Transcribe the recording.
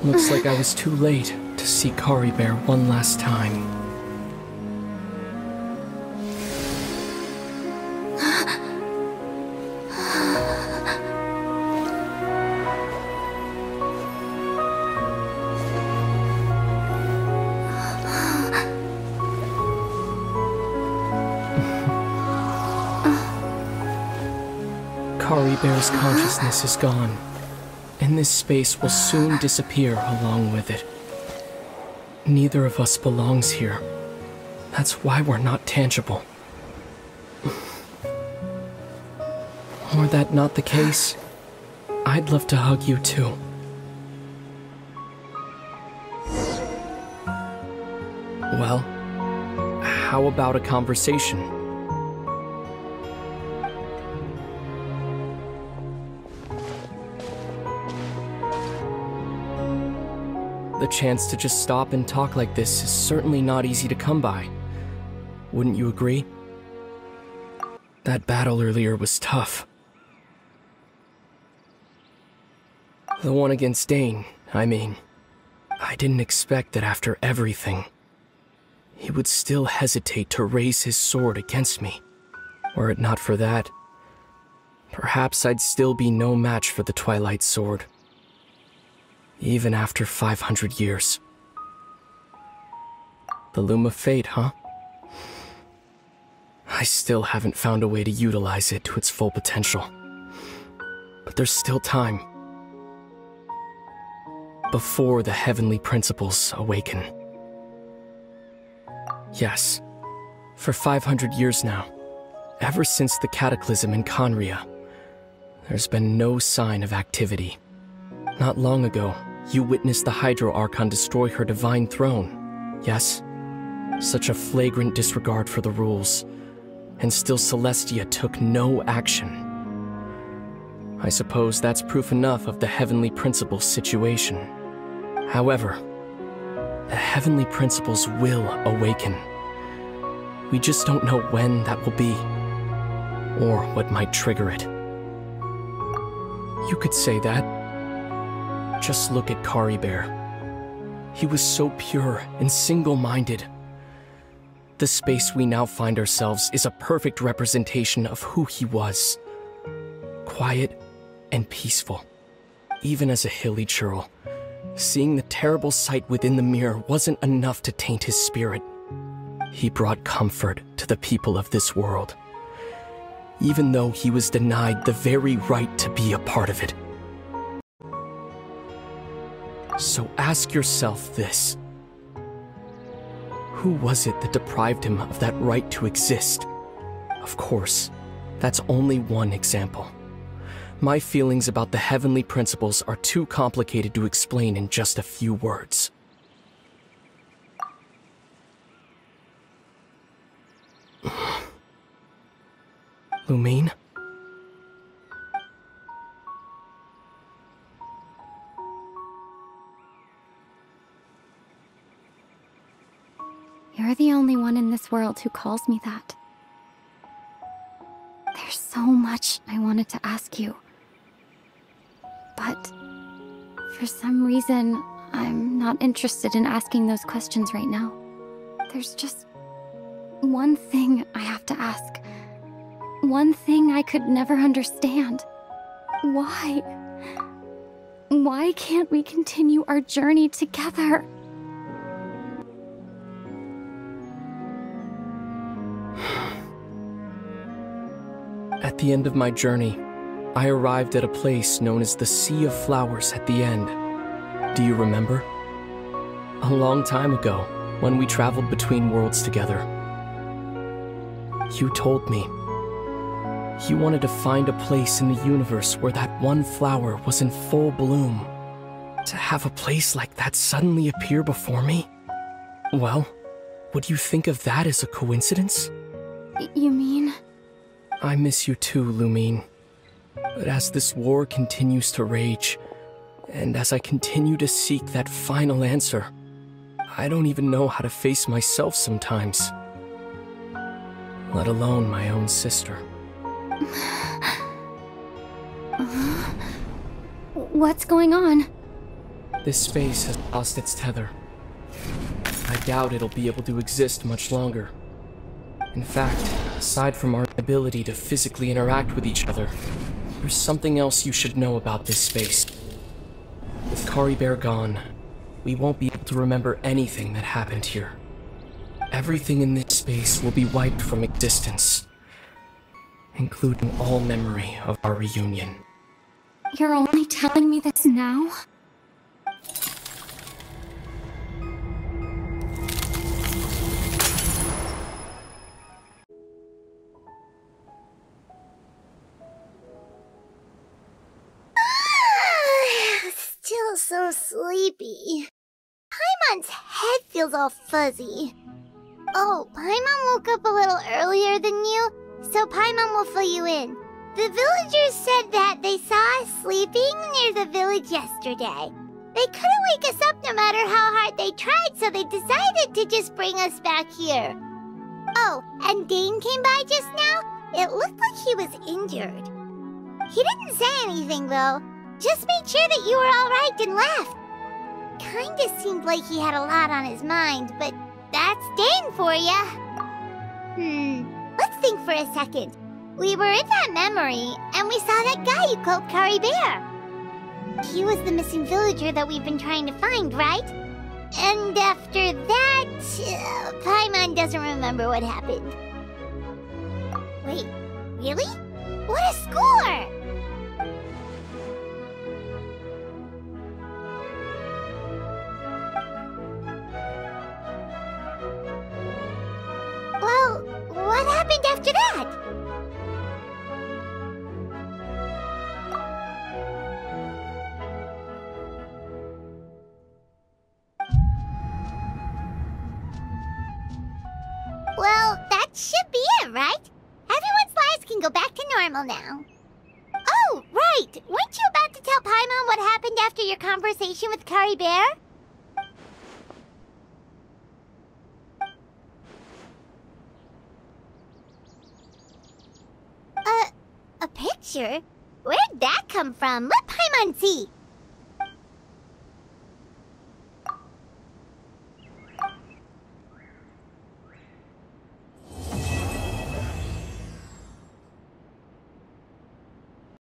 Looks like I was too late to see Kari Bear one last time. Kari Bear's consciousness is gone, and this space will soon disappear along with it. Neither of us belongs here. That's why we're not tangible. Were that not the case, I'd love to hug you too. Well, how about a conversation? The chance to just stop and talk like this is certainly not easy to come by. Wouldn't you agree? That battle earlier was tough. The one against Dane, I mean. I didn't expect that after everything, he would still hesitate to raise his sword against me. Were it not for that, perhaps I'd still be no match for the Twilight Sword. Even after 500 years. The Loom of Fate, huh? I still haven't found a way to utilize it to its full potential. But there's still time. Before the heavenly principles awaken. Yes, for 500 years now, ever since the cataclysm in Conria, there's been no sign of activity. Not long ago, you witnessed the Hydro Archon destroy her divine throne, yes? Such a flagrant disregard for the rules, and still Celestia took no action. I suppose that's proof enough of the Heavenly Principles situation. However, the Heavenly Principles will awaken. We just don't know when that will be, or what might trigger it. You could say that. Just look at Kari Bear. He was so pure and single-minded. The space we now find ourselves is a perfect representation of who he was. Quiet and peaceful. Even as a hilly churl, seeing the terrible sight within the mirror wasn't enough to taint his spirit. He brought comfort to the people of this world, even though he was denied the very right to be a part of it. So ask yourself this. Who was it that deprived him of that right to exist? Of course, that's only one example. My feelings about the heavenly principles are too complicated to explain in just a few words. Lumine? You're the only one in this world who calls me that. There's so much I wanted to ask you. But for some reason, I'm not interested in asking those questions right now. There's just one thing I have to ask. One thing I could never understand. Why? Why can't we continue our journey together? At the end of my journey, I arrived at a place known as the Sea of Flowers at the end. Do you remember? A long time ago, when we traveled between worlds together. You told me you wanted to find a place in the universe where that one flower was in full bloom. To have a place like that suddenly appear before me? Well, would you think of that as a coincidence? You mean? I miss you too, Lumine. But as this war continues to rage, and as I continue to seek that final answer, I don't even know how to face myself sometimes. Let alone my own sister. What's going on? This space has lost its tether. I doubt it'll be able to exist much longer. In fact, aside from our ability to physically interact with each other, there's something else you should know about this space. With Kari Bear gone, we won't be able to remember anything that happened here. Everything in this space will be wiped from existence, including all memory of our reunion. You're only telling me this now? Still so sleepy. Paimon's head feels all fuzzy. Oh, Paimon woke up a little earlier than you, so Paimon will fill you in. The villagers said that they saw us sleeping near the village yesterday. They couldn't wake us up no matter how hard they tried, so they decided to just bring us back here. Oh, and Dane came by just now. It looked like he was injured. He didn't say anything, though. Just made sure that you were alright and left. Kinda seemed like he had a lot on his mind, but that's Dane for ya. Let's think for a second. We were in that memory, and we saw that guy you called Kari Bear. He was the missing villager that we've been trying to find, right? And after that, Paimon doesn't remember what happened. Wait, really? What a score! Well, what happened after that? Well, that should be it, right? Everyone's lives can go back to normal now. Oh, right! Weren't you about to tell Paimon what happened after your conversation with Kari Bear? A picture? Where'd that come from? Let Paimon see.